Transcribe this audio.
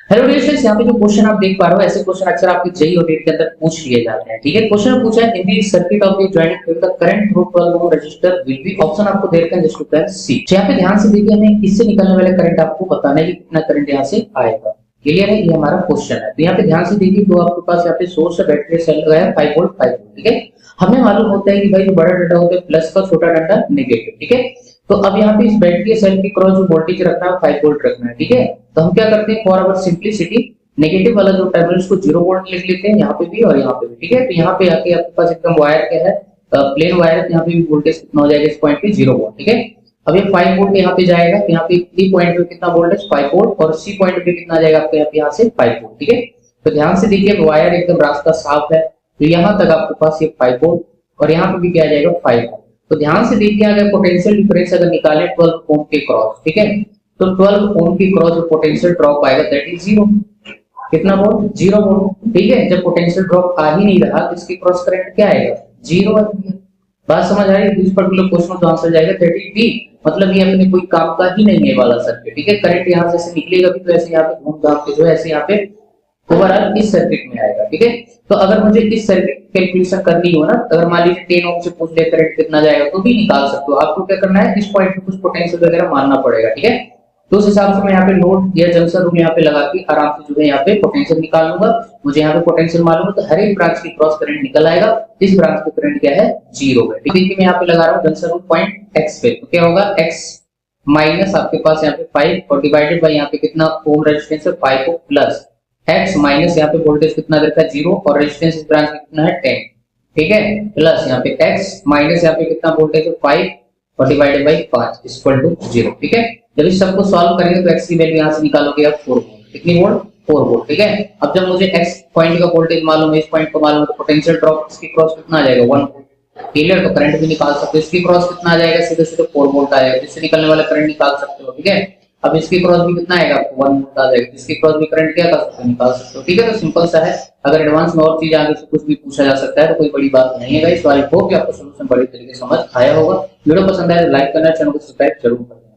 Hello dears, यहाँ पे जो क्वेश्चन आप देख पा रहे हो ऐसे क्वेश्चन अक्सर आपके जेईई और नीट के अंदर पूछ लिए जाते हैं। ठीक है, क्वेश्चन में पूछा है in the circuit of the joint फिर the current through 12 ohm resistor will be, option आपको दे रखे हैं जस्ट टू प्लान सी। तो यहाँ पे ध्यान से देखिए, हमें इससे निकलने वाले करंट आपको बताना है कि कितना करंट यहाँ से आएगा। क्लियर है, ये हमारा क्वेश्चन है। तो यहाँ पे ध्यान से देखिए, तो आपके पास यहाँ पे सोर्स है, बैटरी सेल लगाया है 5 वोल्ट 5 वोल्ट। ठीक है, हमें मालूम होता है कि भाई जो बड़ा डंडा होता है प्लस का, छोटा डंडा नेगेटिव। ठीक है, तो अब यहाँ पे इस बैटरी सेल की क्रॉस जो वोल्टेज रखना है 5 वोल्ट रखना है। ठीक है, तो हम क्या करते हैं, फॉर अवर सिंपलिसिटी नेगेटिव वाला जो टर्मिनल को 0 वोल्ट लिख लेते हैं, यहाँ पे भी और यहाँ पे भी। ठीक है, तो यहाँ पे आके आपके पास एकदम वायर क्या है, प्लेन वायर है, यहाँ पे भी वोल्टेज कितना हो जाएगा इस पॉइंट पे 0 वोल्ट। ठीक है, अब ये 5 वोल्ट यहाँ पे जाएगा, तो यहाँ पे ई पॉइंट पे कितना वोल्टेज 5 वोल्ट, और सी पॉइंट पे कितना जाएगा आपके यहाँ से 5 वोल्ट। ठीक है, तो ध्यान से देखिए, वायर एकदम रास्ता साफ है, तो यहाँ तक आपके पास ये 5 वोल्ट और यहाँ पे भी क्या जाएगा 5 वोल्ट। तो ध्यान से देखिए, अगर पोटेंशियल डिफरेंस अगर निकालें 12 ओम के क्रॉस, ठीक है, तो 12 ओम की क्रॉस जो पोटेंशियल ड्रॉप आएगा दैट इज 0। कितना वोल्ट, 0 वोल्ट। ठीक है, जब पोटेंशियल ड्रॉप आ ही नहीं रहा तो इसकी क्रॉस करंट क्या आएगा, 0 आएगी। बात समझ आ रही है? इस पर्टिकुलर क्वेश्चन का आंसर जाएगा 30 मतलब ये अपने कोई काम का ही नहीं है वाला सर्किट। ठीक है, करंट यहाँ से निकलेगा भी तो ऐसे यहाँ पे घूम घाम के जो है ऐसे यहाँ पे ओवरऑल इस सर्किट में आएगा। ठीक है, तो अगर मुझे इस सर्किट कैलकुलेशन करनी हो ना, अगर मान लीजिए 10 ओम से पूछ ले करंट कितना जाएगा तो भी निकाल सकते हो। आपको क्या करना है, इस पॉइंट पे कुछ पोटेंशियल वगैरह मानना पड़ेगा। ठीक है, तो उस हिसाब से मैं यहाँ पे नोड या जंक्शन रूल यहाँ पे लगा के आराम से जो है यहाँ पे पोटेंशियल निकाल लूंगा। मुझे यहाँ पे पोटेंशियल मालूम है तो हर एक ब्रांच की क्रॉस करंट निकल आएगा। इस ब्रांच की करंट क्या है, 0 है। ठीक है, मैं यहाँ पे लगा रहा हूँ जंक्शन रूल पॉइंट x पे, तो क्या होगा x माइनस आपके पास यहाँ पे 5 और डिवाइडेड बाय यहाँ पे कितना ओम रेजिस्टेंस है 5 को प्लस x माइनस यहाँ पे वोल्टेज कितना देखा 0 और रेजिस्टेंस इस ब्रांच में कितना है 10। ठीक है, प्लस यहाँ पे x माइनस यहाँ पे कितना वोल्टेज है 5 और डिवाइडेड बाय 5 इक्वल टू 0। ठीक है, जब इस सबको सॉल्व करेंगे तो x की वैल्यू यहां से निकालोगे आप 4 वोल्ट। कितनी वोल्ट, 4 वोल्ट। ठीक है, अब जब मुझे x पॉइंट का वोल्टेज मालूम है, इस पॉइंट को मालूम है, तो पोटेंशियल ड्रॉप इसकी क्रॉस कितना आ जाएगा 1 वोल्ट। क्लियर, तो करंट भी निकाल सकते हो, इसकी क्रॉस कितना आ जाएगा, सीधे सीधे 4 वोल्ट आ जाएगा, जिससे निकलने वाला करंट निकाल सकते हो। ठीक है, अब इसकी क्रॉस भी कितना आएगा आपको 1 वोल्ट आ जाएगा, इसकी क्रॉस भी करंट क्या कर सकते हो, निकाल सकते हो। ठीक है, तो सिंपल सा है। अगर एडवांस में और चीज आगे से कुछ भी पूछा जा सकता है तो कोई बड़ी बात नहीं है गाइस। आई होप कि आपको सॉल्यूशन बड़ी तरीके से समझ आया होगा। वीडियो पसंद आए तो लाइक करना, चैनल को सब्सक्राइब जरूर करना।